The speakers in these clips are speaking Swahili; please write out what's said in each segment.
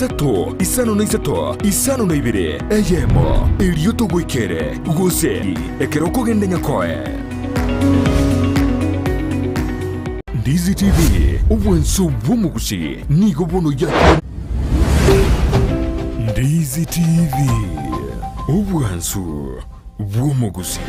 Isato isano na ibere eyemo irioto gwikere gose ekeroko gende nyakoe Ndizi TV ubwenso bw'omugusi nigo bono ya Ndizi TV ubwenso bw'omugusi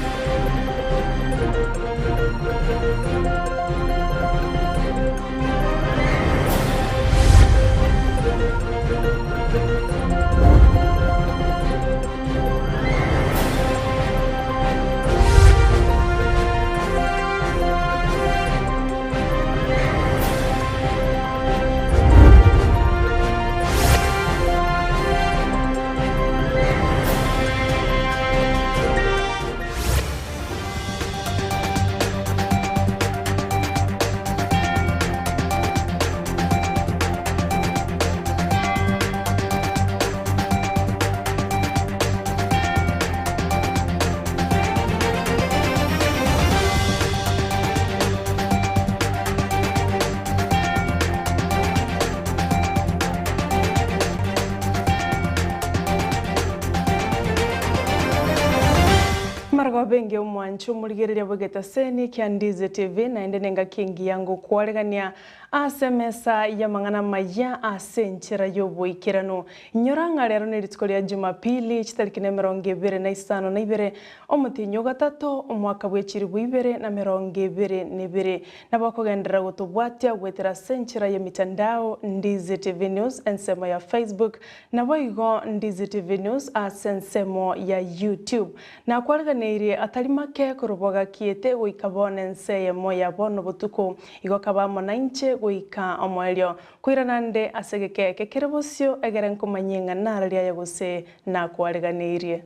Benge umwanchu muligerere bwegeta seni kya Ndizi TV na endenenga kingi yangu kwaregania asemesa ya mangana maya asenchera yoboikirano nyoranga rero neritiko lya Jumapili chitariki 25 omutinyo gatatu omwaka bwechiri bwibere na 22 nabakogendera gutubwatya gwetera senchera ya mitandao Ndizi TV News ensemo ya Facebook na boigo Ndizi TV News asensemo ya YouTube na kwareganire atalimake kuruboga kiete goikabone nse moya bono butuko igokabamo na inche goika omwelio kuiranande asegeke kekerebosio egeren kumanyenga naralia yagose na kwareganirie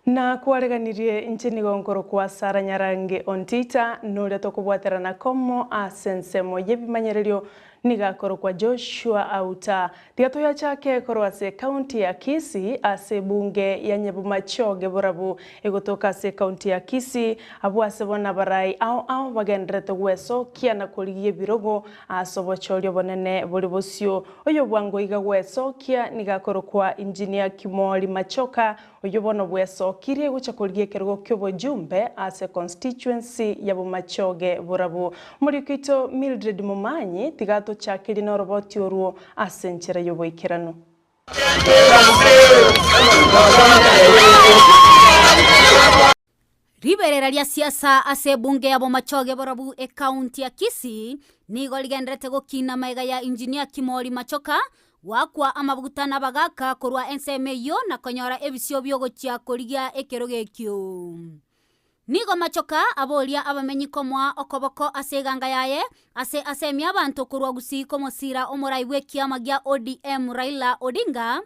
na kuareganirie nchini gonkoro kwa Sara Nyarange Ontita nole tokubwatera na komo asensemo yebimanyererio nigakoro kwa Joshua Auta tiatoya chake korwase county ya Kisii ase bunge ya Nyabumachoge borabu egotoka ase county ya Kisii abwase bona barai au bagendreto gweso kiana kuliye birogo asobochorio bonene bolibosio oyo bwango igagweso kia nigakoro kwa engineer Kimoli Machoka oyo bono bweso kirie gucha kuliye kergo kyobo jumbe ase constituency ya Bumachoge borabu muri kwito Mildred Mumanyi tigato chakiri no roboti oruo asenchera yoboikirano Riberera lya siasa ase bunge ya Bumachoge borabu e county ya Kisii nigo ligendrete gokina maiga ya engineer Kimoli Machoka wakwa amabugutana bagaka korwa ensemeyo na konyora ebisio byogochia korigia ekerogekyo nigo Machoka abolia abamenyi komwa okoboko aseganga yaye asemya abantu kurwa gusiko mosira omoraiwe kiama gya ODM Raila Odinga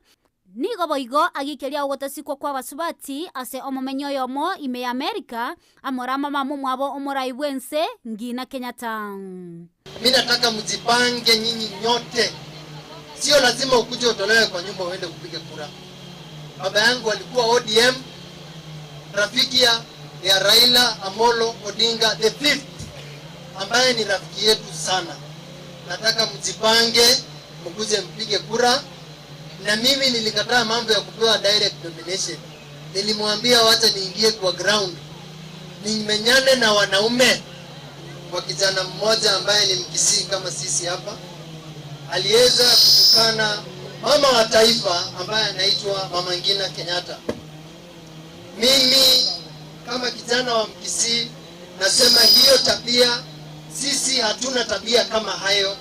nigo boigo agikelia ogotasikwa kwa basubati ase omomenyo yomo ime ya Amerika amorama mamu mwabo omoraiwe nse ngina Kenyatta. Mimi nataka mjipange nyinyi nyote. Sio lazima ukuje utolewe kwa nyumba uende kupiga kura. Baba yangu alikuwa ODM, rafiki ya Raila Amolo Odinga the fifth, ambaye ni rafiki yetu sana. Nataka mjipange mkuje mpige kura. Na mimi nilikataa mambo ya kupewa direct nomination. Nilimwambia wacha niingie kwa ground, nimenyane na wanaume. Kwa kijana mmoja ambaye ni Mkisii kama sisi hapa aliweza kutukana mama wa taifa ambaye anaitwa Mama Ngina Kenyatta. Mimi kama kijana wa Mkisii nasema hiyo tabia, sisi hatuna tabia kama hayo.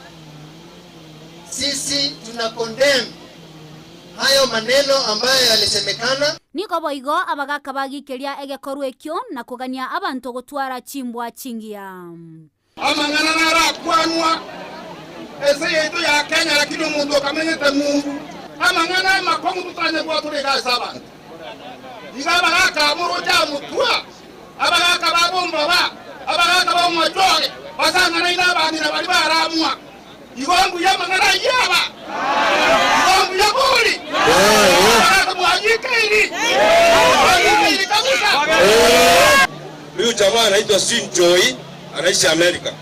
Sisi tuna condemn hayo maneno ambayo yalisemekana. Niko boigo abagaka bagikelia egekoru ekyo na kugania abantu gutwara chimbwa chingia amangana nara kwanwa ese yetu ya Kenya lakini umuntu akamenyete Mungu amangana makongu tutanye kwa turega sabantu igabagaka muroja mutwa abagaka babomba ba abagaka bamwatoge basangana ina bandi na bali baramwa igongu yamangana yaba igongu yabuli Huyu jamaa anaitwa Joy, anaishi Amerika.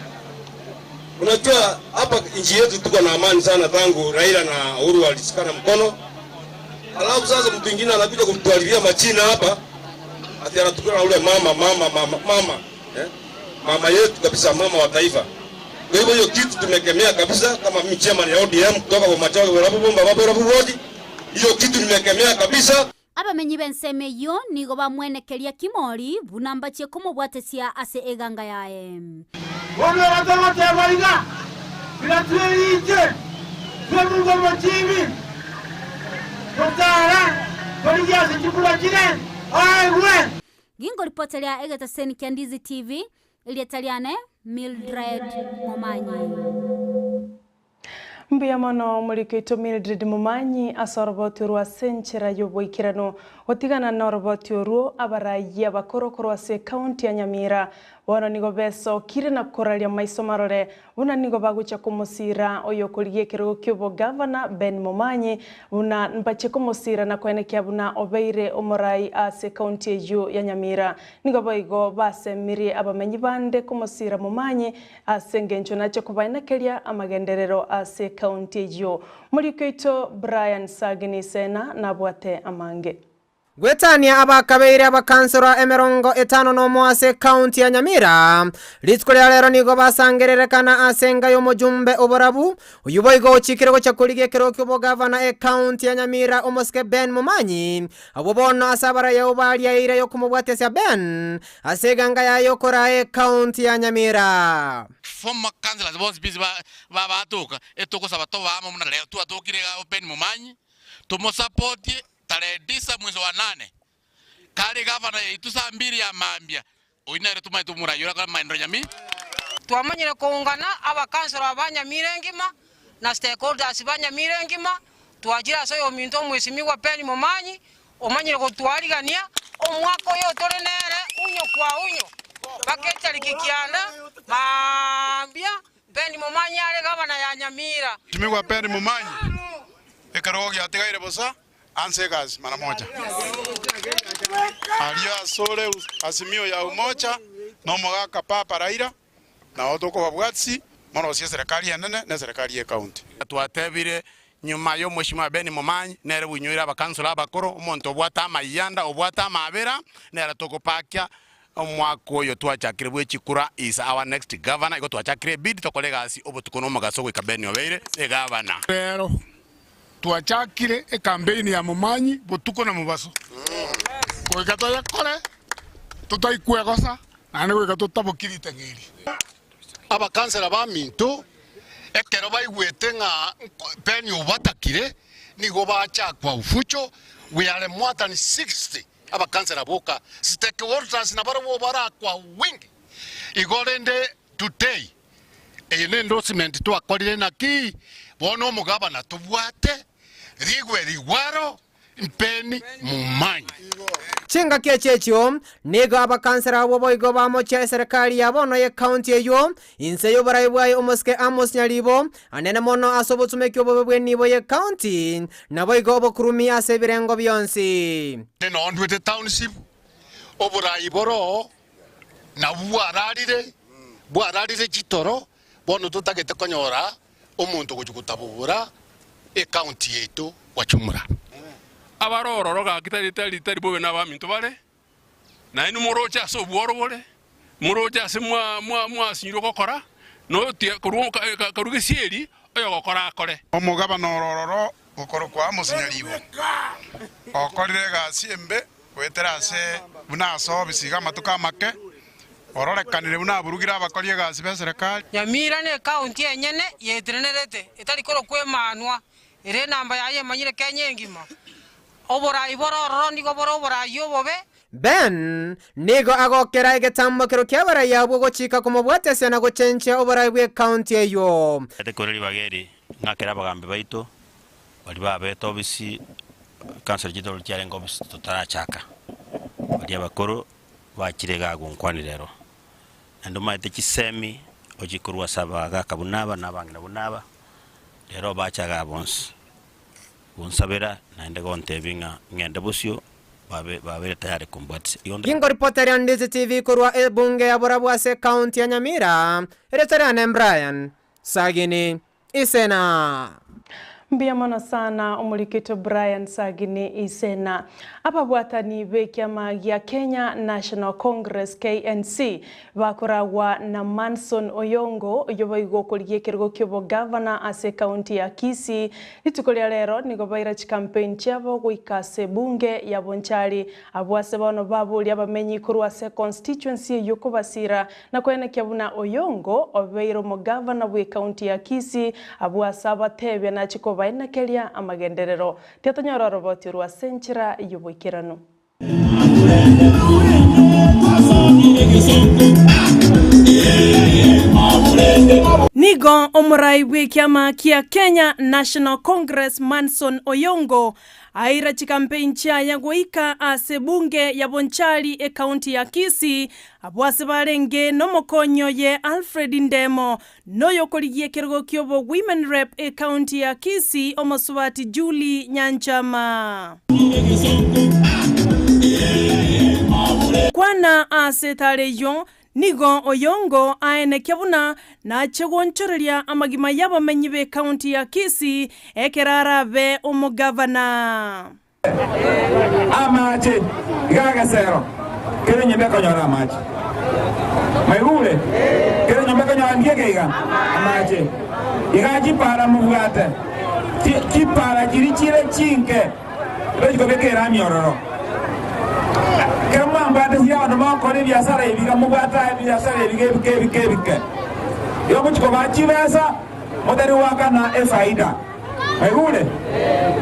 Unajua hapa nchi yetu tuko na amani sana tangu Raila na Uhuru walishikana mkono. Alafu sasa mtu mwingine anakuja kutualilia machina hapa. Ati anatukana ule mama yetu kabisa, mama wa taifa. Kwa hivyo hiyo kitu tumekemea kabisa kama mimi chairman ya ODM kutoka kwa machago wanapomba wodi. Hiyo kitu nimekemea kabisa. Abamenyi bensemeyo nigo bamwenekeria kimori bunambache kumubwatesia ase eganga yae. Wano watoto wabariga bila tuelije tuemungo machimi kotara kolija sichukula chine aiwe gingo ripotelea egeta seni kia Ndizi TV ilietaliane Mildred Momanyi. Mbia mono mulikeito Mildred Momanyi asorobotirwa senchera yoboikirano otigana na orobotiorwo abaraiya bakorokoro ase county ya Nyamira bono nigo beso kire na koralia maiso marore una nigo bagucha kumusira oyo kuligekero kyobo governor Ben Momanyi una mbache kumusira na kwenekia buna obeire omorai ase county ya Nyamira nigo boigo basemiri abamenyi bande kumusira Momanyi ase ngencho nacho kubainakeria amagenderero ase county yo mulikeito Brian Sagini Sena na bwate amange. Gwetania abakabeire abakansora emerongo etano no moase county ya Nyamira litkolya lero nigo basangererekana asenga yo mujumbe oborabu uyuboigo ochikirego chakuligekero kyobo governor e county ya Nyamira omoske Ben Momanyi abobono asabara ya obalia ire yo kumubwatesya Ben aseganga ya yokora e county ya Nyamira former councillors boss busy ba atoka etoko sabato ba mumna leo tu atokire Ben Momanyi tumo support tarehe 9 mwezi wa 8 kale gavana yetu saa 2 ya mambia oinere tumaitumura yura kama maendro Nyamira twamanyire kuungana abakansora abanyamira ngima na stakeholders abanyamira ngima twajira soyo minto mwesimiwa Ben Momanyi omanyire kutwarigania omwako yo torenere unyo kwa unyo baketali kikianda mambia Ben Momanyi ale gavana ya Nyamira Timiwa Ben Momanyi ekarogi atigaire bosa ansegas mara moja alia sole asimio ya umoja no mogaka papa Raila na otoko babwatsi mono cia serikali nene na serikali ya county twatebire nyuma yo mheshimiwa Ben Momanyi nere bunywira abakansula abakoro omonto obwata amayanda obwata amabera nere tokopakia omwako yo twachakire bwechikura is our next governor igo twachakire bid tokolegasi obotukono magaso gwika Ben obeire e governor pero twachakire e campaign ya Momanyi botuko na mubaso koikato ya kore tutaikwegosa ane koikato tabokirite ngiri abakansela ba minto ekero baigwete nga Ben obatakire nigo bachakwa ufucho we are more than 60 abakansela boka stakeholders na baro barakwa wingi igorende today ene endorsement to akorire na ki bono mugabana tubwate rigwe rigwaro Ben Momanyi chinga kechechyo nigo abakansera boboigo bamocha serikali yabono ye county eyo inse yo baraibwaye omoske Amos Nyalibo anene mono asobotumekyo bobwe nibo ye county naboigo bokurumi ase birengo byonsi neno ondwete township oboraiboro na bwararire chitoro bono tutagete konyora omuntu gujukutabura e county yetu wachumura abarororo gakitari bobe na baminto bare na inu morocha so bworobore morocha se mwa siniro kokora no tie karuge sieri oyo gokora akore omugabana orororo gukoro kwa musinyaribo okorire gasiembe weterase bunaso bisiga matuka make ororekanire buna burugira abakorie gasi be serikali Nyamira ne county enyene yetrenerete etali koro kwemanwa ere namba yaye manyire Kenya ngima oborai bororo ndigo borai obobe Ben nigo agokera egetambo kero kyabara yabwo gochika kumubwatese na gochenche oborai bwe county eyo etekoreri bageri ngakera bagambe baito bali babeto bisi cancer jito lyarengo bisi tutarachaka bali abakoro bakirega gunkwanirero ando maite kisemi ojikurwa sabaga kabunaba nabangina bunaba lero bachaga bonse unsabera naende gontebinga ngende busyo babere tayari kumbwatse Kingo reporter ya Ndizi TV kurwa bunge ya Borabu ase county ya Nyamira Eretariane Brian Sagini Isena Mbiyamano sana umulikito Brian Sagini Isena. Apa bwatani bekiama ya Kenya National Congress KNC bakoragwa na Manson Oyongo yoboigo kuligekergo kyobo governor ase county ya Kisii litukolia lero nigo baira campaign cyabo guikase bunge ya Bonchari abwase bano babuli abamenyi kurwa se constituency yoko basira na kwene kyabuna Oyongo obeiro mo governor we county ya Kisii abwase abatebya na chiko baina kelia amagenderero tetonyora roboti rwa senchira yuboikirano Nigo omurai w'ikiama kia Kenya National Congress Manson Oyongo aira chikampeni ya goika ase bunge ya Bonchari e county ya Kisii abwase barenge no mokonyo ye Alfred Ndemo noyo koligie kergo kyobo women rep e county ya Kisii omosubati Julie Nyanchama kwana ase tareyo Nigo Oyongo aene kyabuna na chegonchorelia amagima yabo menyibe county ya Kisii ekerara be omugavana amache gaga sero kere nyembe konyora amache maigule kere nyembe konyora ngegega amache igaji para mubwate ki para kirichire chinke bejiko bekera myororo kama mbate siya no makore biasara ibiga mubata biasara ibige yo muchiko bachibesa modari waka na faida maigule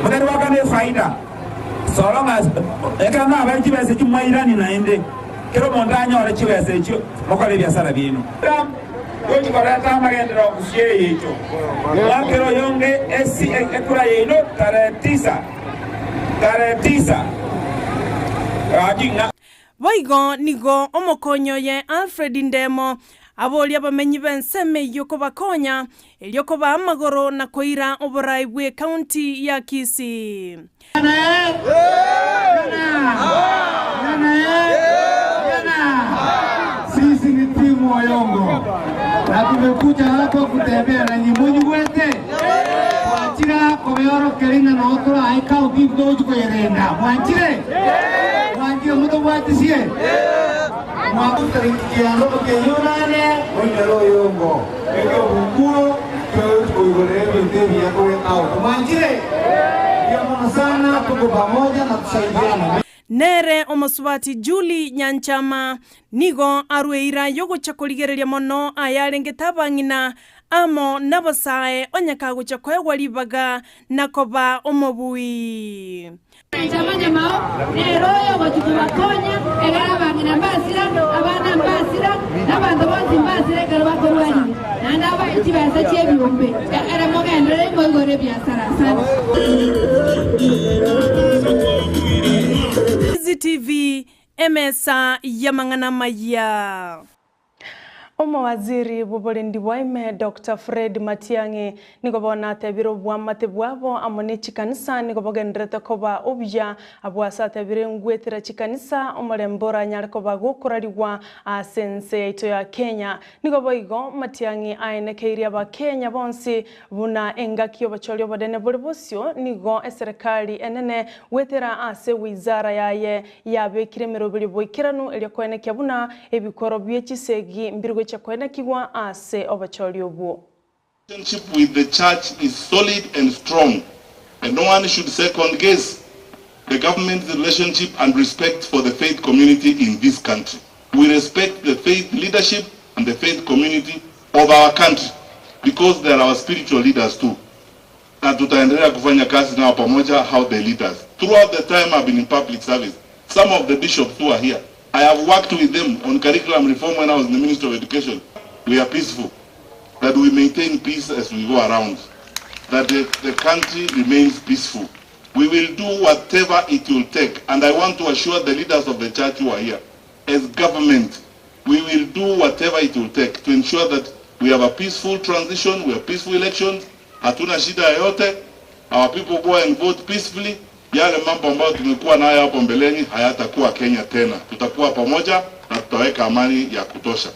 modari waka na faida so long as ekana abachibesa chumairani naende kero mondanya ore chibesa echo mokore biasara binu yo chikoreta magendero kusiye yecho wakero yonge esi ekura yino tare 9 Boigo nigo omokonyo ye Alfred Ndemo aboli abamenyi benseme yoko bakonya elioko ba amagoro na koira oborai bwe county ya Kisii Sisi ni timu Oyongo na tumekuja hapa kutembea na nyinyi wote Mwachira komeoro keringa na otora aika ubido ujuko yerenda Mwachire Mwachire muto watisie Mwakutari kiano kiyunane Mwachiro Oyongo Eko bukuro Kwa uigolebe Ndevi yako wetao Mwachire Yamona sana tuko pamoja na tusaidiana Nere omosubati Julie Nyanchama nigo arweira yogo chakoligereria mono ayarenge tabangina amo nabasae onyaka gucha kwegwalibaga nakoba omobui Chamanya mao nero yogo tukibakonya egara bangina mbasira abana mbasira nabando bonzi mbasira egara bakorwani nandaba itibasa chebyombe era mogendere ngoigore biasara sana Ndizi TV emesa yamangana maya Omawaziri bubolendi waime Dr. Fred Matiang'i nigobona tebiro bwamate bwabo amone chikanisa nigobogendrete koba obya abwasa tebire ngwetera chikanisa omorembora nyarkoba gokorariwa asense ito ya Kenya nigoboigo Matiang'i aenekeiria ba Kenya bonsi buna engakio bacholyo bodene bolibosio nigo eserikali enene wetera ase wizara yaye yabekire merobili boikiranu elyokoenekya buna ebikoro byechisegi mbirwe Relationship with the church is solid and strong, and no one should second guess the government's relationship and respect for the faith community in this country. We respect the faith leadership and the faith community of our country because they are our spiritual leaders too. Na tutaendelea kufanya kazi nao pamoja how they lead us. Throughout the time I've been in public service, some of the bishops who are here, I have worked with them on curriculum reform when I was in the Ministry of Education. We are peaceful, that we maintain peace as we go around, that the country remains peaceful. We will do whatever it will take, and I want to assure the leaders of the church who are here, as government, we will do whatever it will take to ensure that we have a peaceful transition, we have peaceful elections, hatuna shida yoyote, our people go and vote peacefully, Yale mambo ambayo tumekuwa nayo hapo mbeleni hayatakuwa Kenya tena. Tutakuwa pamoja na tutaweka amani ya kutosha.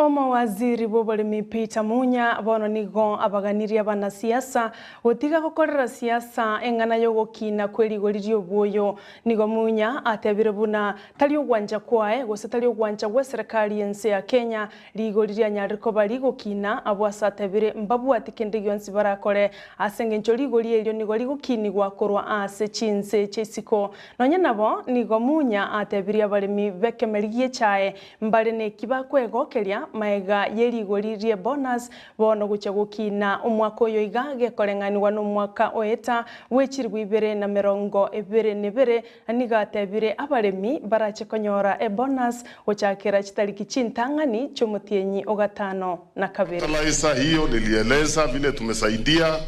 Omo waziri bobolimi Peter Munya bono nigo abaganiria bana siasa otiga gukorera siasa engana yo gukina kwerigoririo bwoyo nigo Munya atebire buna tali ogwanja kwae gose tali ogwanja gwe serikali yense ya Kenya rigoriria nyariko bali gukina abwasa atebire mbabu atikende gyonsi barakore asenge nchorigori elyo nigo ligukini gwakorwa ase chinse chesiko nonya nabo nigo Munya atebire abalimi bekemerigie chae mbale ne kibakwego keria maega yerigoririe bonus bono gucha gukina umwaka uyo igage korenganiwa no mwaka oeta wechirwe 2022 anigatebire abaremi barache konyora bonus ochakera chitariki chintangani chomutienyi ogatano na kabiri. Fertilizer hiyo nilieleza vile tumesaidia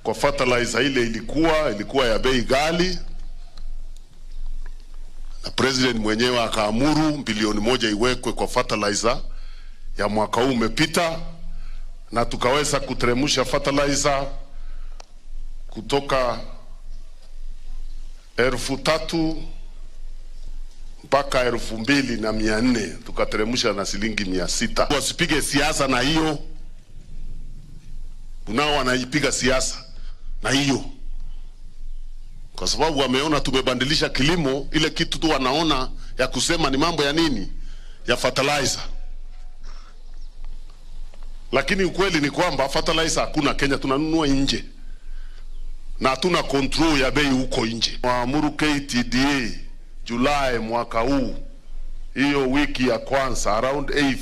kwa fertilizer ile ilikuwa ya bei ghali, na president mwenyewe akaamuru bilioni 1 iwekwe kwa fertilizer ya mwaka huu umepita, na tukaweza kutremusha fertilizer kutoka 3,000 mpaka 2,400, tukatremusha na shilingi 600. Wasipige siasa na hiyo, unao wanaipiga siasa na hiyo kwa sababu wameona tumebandilisha kilimo. Ile kitu tu wanaona ya kusema ni mambo ya nini, ya fertilizer. Lakini ukweli ni kwamba fertilizer hakuna Kenya, tunanunua nje na hatuna control ya bei huko nje. Waamuru KTDA Julai mwaka huu, hiyo wiki ya kwanza around 8th,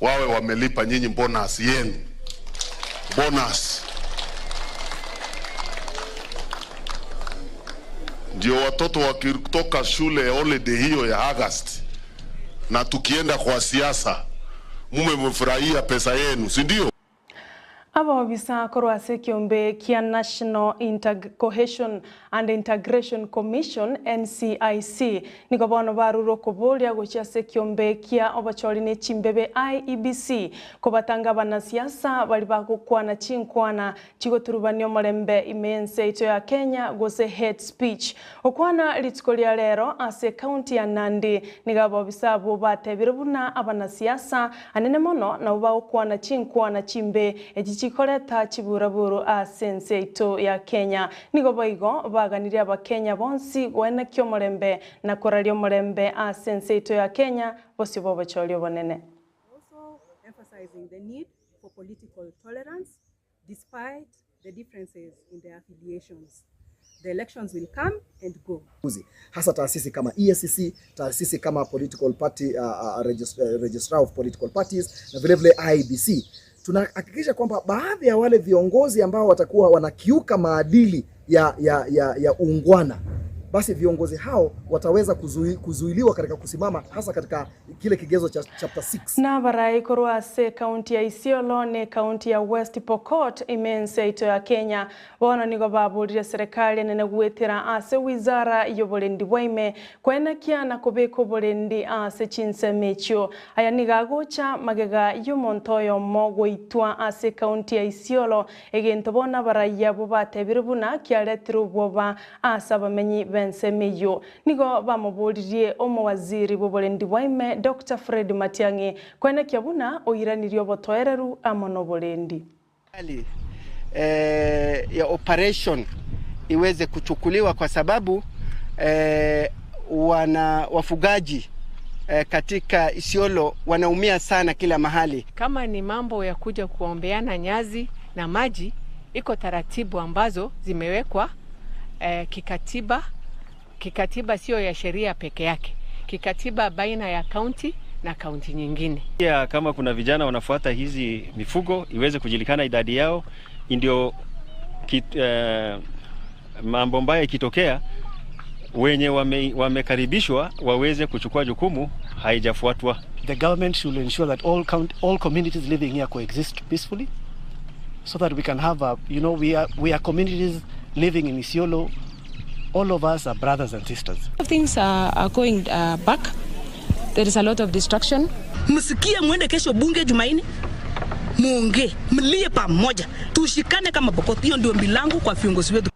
wawe wamelipa nyinyi bonus yenu. Bonus ndio watoto wakitoka shule holiday hiyo ya August na tukienda kwa siasa mumefurahia pesa yenu, si ndio? Aba wabisa korwase kiombe kia National Cohesion and Integration Commission NCIC niko bono baruro kobolia gochase kiombe kia obachorine chimbebe IEBC kobatanga bana siasa bali bakukwana chinkwana chigoturubanyo morembe imense ito ya Kenya gose hate speech okwana litikolia lero ase county ya Nandi nigabo bisabo batebire buna abana siasa anene mono na ubakwana chinkwana chimbe chikoreta chiburaburu asense ito ya Kenya nigo boigo baganiria abakenya bonsi gwena kyo morembe na korario morembe asense ito ya Kenya bosi bobo cholio bonene. Also emphasizing the need for political tolerance despite the differences in their affiliations. The elections will come and go. Hasa taasisi kama EACC, taasisi kama political party registrar of political parties na vile vile IEBC, tunahakikisha kwamba baadhi ya wale viongozi ambao watakuwa wanakiuka maadili ya uungwana, basi viongozi hao wataweza kuzuiliwa katika kusimama hasa katika kile kigezo cha chapter 6. Na barai korwase county ya Isiolo ne county ya West Pokot imense ito ya Kenya bono nigo babulire serikali nene gwetera ase wizara yobolendi bwaime kwena kia na kubeko bolendi ase chinse mecho aya nigagocha magega yumontoyo mogo itwa ase county ya Isiolo egento bona barai yabo batebire buna kialetiro boba asa bamenyi bensemeyo nigo bamuburirie omo waziri bobolendi bwaime Dr. Fred Matiang'i kwena kiabuna oiranirio botoereru amono bolendi ya operation iweze kuchukuliwa kwa sababu wafugaji katika Isiolo wanaumia sana kila mahali. Kama ni mambo ya kuja kuombeana nyazi na maji, iko taratibu ambazo zimewekwa kikatiba. Kikatiba sio ya sheria peke yake, kikatiba baina ya county na county nyingine. Pia kama kuna vijana wanafuata hizi mifugo iweze kujulikana idadi yao, ndio mambo mbaya ikitokea wenye wamekaribishwa waweze kuchukua jukumu haijafuatwa. The government should ensure that all communities living here coexist peacefully so that we can have we are communities living in Isiolo. All of us are brothers and sisters. Things are going back. There is a lot of destruction. Msikie mwende kesho bunge Jumaine. muongee, mlie pamoja, tushikane kama Pokot. Hiyo ndio milango kwa viongozi wetu.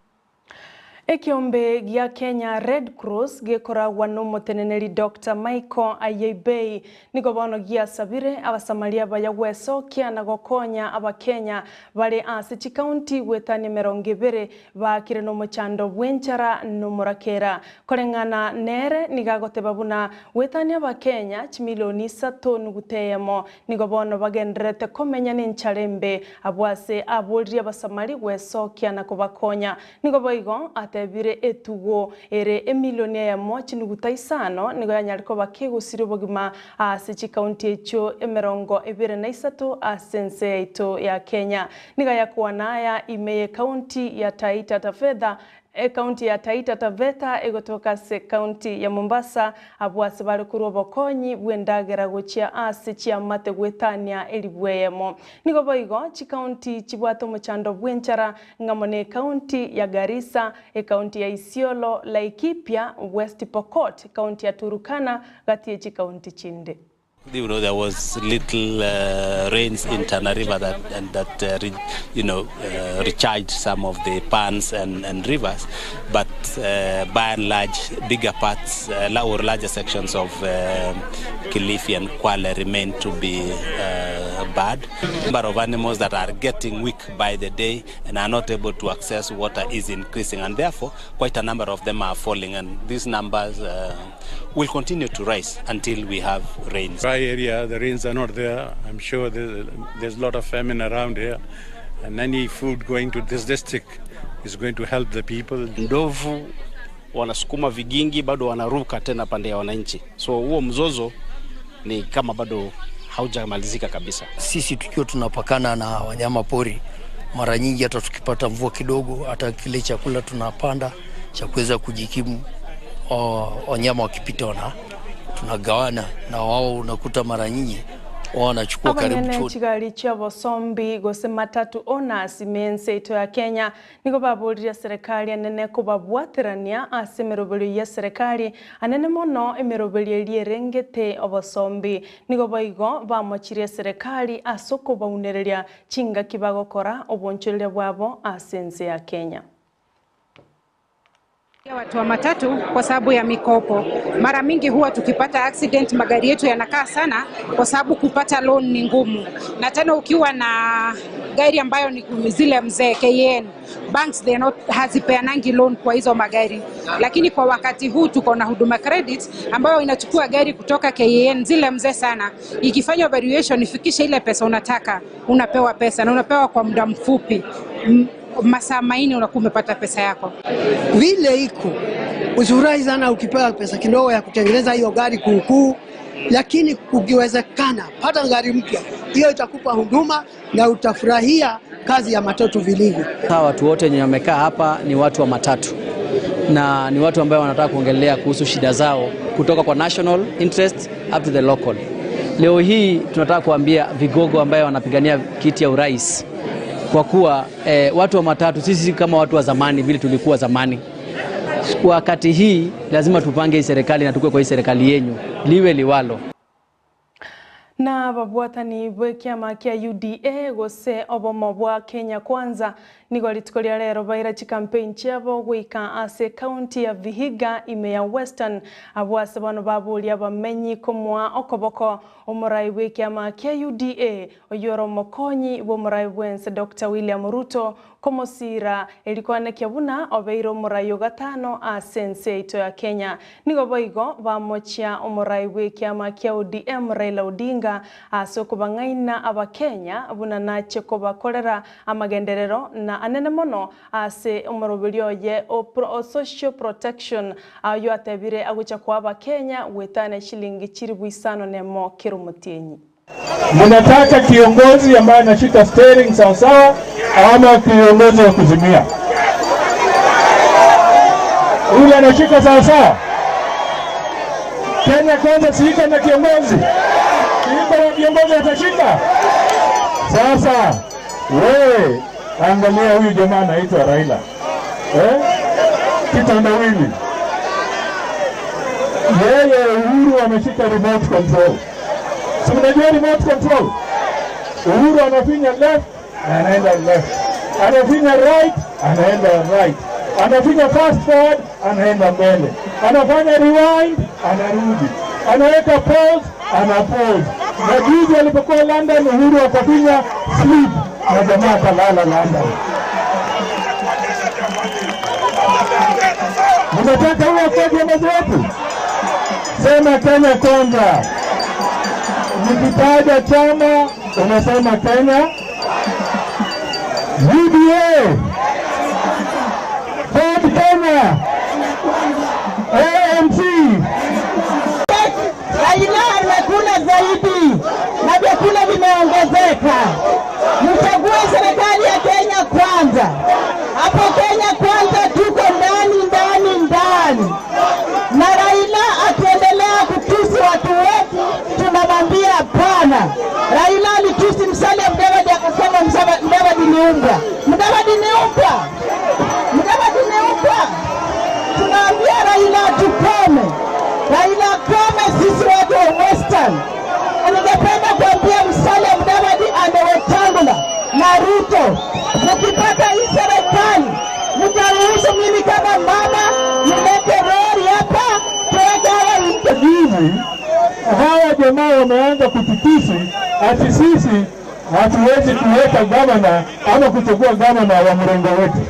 Ekiombe gia Kenya Red Cross gekoragwa n'umuteneneri Dr. Michael Ayebei niko bono gia sabire abasamaria bayagwesokia na gokonya abakenya bari ase county wetani 20 bakire no muchando bwenchara no murakera korengana nere nigagoteba buna wetani abakenya chimilioni 3 nuguteyemo niko bono bagendrete komenya n'inchalembe abwase abolri abasamari gwesokia na kubakonya niko boigo tebire etugo ere emilioni ya mochi nugutaisano nigo yanyariko bakigusira bogima ase county echo 23 asense ito ya Kenya niga yakwanaya imeye county ya Taita Taveta county ya Taita Taveta egotoka se county ya Mombasa abwase bari kuri obokonyi bwendagera gochia ase chia mate gwetania elibweyemo nigo boigo county chibwato muchando bwenchara ngamone county ya Garissa county ya Isiolo Laikipia West Pokot county ya Turkana gatie county chinde. You know, there was little rains in Tana River that recharged some of the ponds and rivers, but by and large, bigger parts or larger sections of Kilifi and Kwale remain to be bad. The number of animals that are getting weak by the day and are not able to access water is increasing, and therefore quite a number of them are falling, and these numbers will continue to rise until we have rains. Dry area, the rains are not there. I'm sure there's a lot of famine around here, and any food going to this district is going to help the people. Ndovu wanasukuma vigingi bado wanaruka tena pande ya wananchi, so huo mzozo ni kama bado haujamalizika kabisa. Sisi tukiwa tunapakana na wanyama pori, mara nyingi hata tukipata mvua kidogo, hata kile chakula tunapanda cha kuweza kujikimu, wanyama wakipita tunagawana na wao, unakuta mara nyingi wanachukua karibu chote. Chigali cha bosombi gose matatu ona simense ito ya Kenya niko babolira serikali anene ko babwaterania asemerobeli ya serikali anene mono emerobeli elierengete obosombi niko baigo bamochire serikali asoko baunereria chinga kibagokora obonchorere bwabo asense ya Kenya. Watu wa matatu kwa sababu ya mikopo. Mara mingi huwa tukipata accident magari yetu yanakaa sana kwa sababu kupata loan ni ngumu. Na tena ukiwa na gari ambayo ni zile mzee KN, banks they not hazipeanangi loan kwa hizo magari. Lakini kwa wakati huu tuko na huduma credit ambayo inachukua gari kutoka KN zile mzee sana. Ikifanya valuation ifikishe ile pesa unataka, unapewa pesa na unapewa kwa muda mfupi. Masaa 4 unakuwa umepata pesa yako. Vile iko uzurai sana ukipewa pesa kidogo ya kutengeneza hiyo gari kuukuu, lakini kukiwezekana pata gari mpya, hiyo itakupa huduma na utafurahia kazi ya matatu vilivyo. Watu wote wenye wamekaa hapa ni watu wa matatu, na ni watu ambao wanataka kuongelea kuhusu shida zao kutoka kwa national interest up to the local. Leo hii tunataka kuambia vigogo ambao wanapigania kiti ya urais kwa kuwa watu wa matatu sisi kama watu wa zamani vile tulikuwa zamani. Wakati hii lazima tupange hii serikali na tukue kwa hii serikali yenyu liwe liwalo. Na babwatani bwekiama kia UDA gose obomo bwa Kenya Kwanza nigo litikolia lero baira campaign chabo gwika ase county ya Vihiga ime ya Western abwase bano babuli abamenyi komwa okoboko omurai bwekiama kia UDA oyoro mokonyi bo murai bwense Dr. William Ruto komosira elikwane kyabuna obeiro murai gatano asense ito ya Kenya nigo boigo bamochia omurai bwekiama kia ODM Raila Odinga asoko bangaina abakenya abuna nache ko bakorera amagenderero na anene mono ase omorobelio ye o social protection ayo atebire agucha kwa abakenya wetane shilingi chiribwisano nemo kirumutenyi. Mnataka kiongozi ambaye anashika steering sawa sawa ama kiongozi wa kuzimia? Ule anashika sawa sawa. Kenya Kwanza sika na kiongozi. Sika na kiongozi atashika. Sasa wewe angalia huyu jamaa anaitwa Raila. Kitandawili. Yeye Uhuru ameshika remote control. Si unajua remote control? Uhuru anafinya left, anaenda left. Anafinya right, anaenda right. Anafinya fast forward, anaenda mbele. Anafanya rewind, anarudi. Anaweka pause, anapause. Na juzi alipokuwa London, Uhuru akafinya sleep na jamaa kalala London. Mnataka huo kwa viongozi wetu? Sema Kenya kwanza. Nikitaja chama unasema Kenya. UDA, Ford Kenya, ANC. Raila amekula zaidi na vyakula vimeongezeka. Mchague serikali ya Kenya kwanza. Hapo Kenya kwanza tuko ndani. Na Raila akiendelea kutusi watu wetu tunamwambia hapana. Raila alitusi Musalia Mudavadi akasema Mudavadi ni umbwa. Mudavadi ni umbwa. Tunaambia Raila tukome. Raila kome sisi watu wa Western. Ningependa kuambia Musalia Mudavadi and Wetangula na Ruto, mkipata hii serikali mtaruhusu mimi kama mama nilete lori hapa tuweke hawa hivi. Hawa jamaa wameanza kututisi ati sisi hatuwezi kuweka gavana ama kuchagua gavana wa mrengo wetu.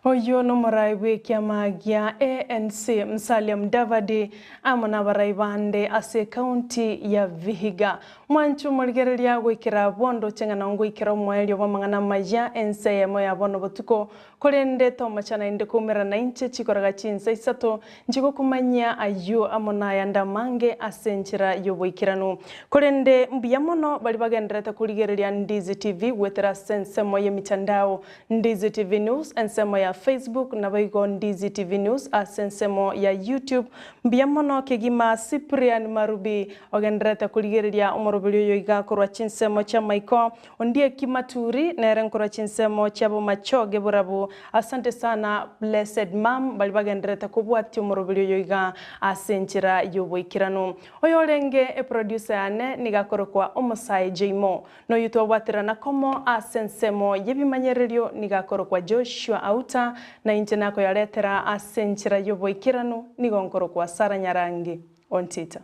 Oyo no maraiwe kiama gya ANC Musalia Mudavadi amana baraibande ase county ya Vihiga. Mwanchu murigereria gwikira bondo chengana ngwikira mwelio bamangana maya ensemo ya bono botuko kolende to machana inde kumera na inche chikoraga Chinsa Isato njiko kumanya ayo amona yanda mange asenchira yoboikirano kolende mbiyamono bali bagendereta kurigereria Ndizi TV wetera sensemo ya mitandao Ndizi TV News ensemo ya Facebook na baigo Ndizi TV News asensemo ya YouTube mbiyamono kegima Cyprian Marubi ogendereta kurigereria umorobilio yoiga korwa chinsemo cha maiko ondie kimaturi na erenkora chinsemo cha bo machoge burabu. Asante sana Blessed Mom bali bagendereta kubwati umorobilio yoiga asenchira yoboikirano oyolenge producer ane nigakoro kwa Omosai Jmo no yuto watirana komo asensemo yebimanyererio nigakoro kwa Joshua Auta na injenako yaletera asenchira yoboikirano nigonkoro kwa Sara Nyarangi Ontita.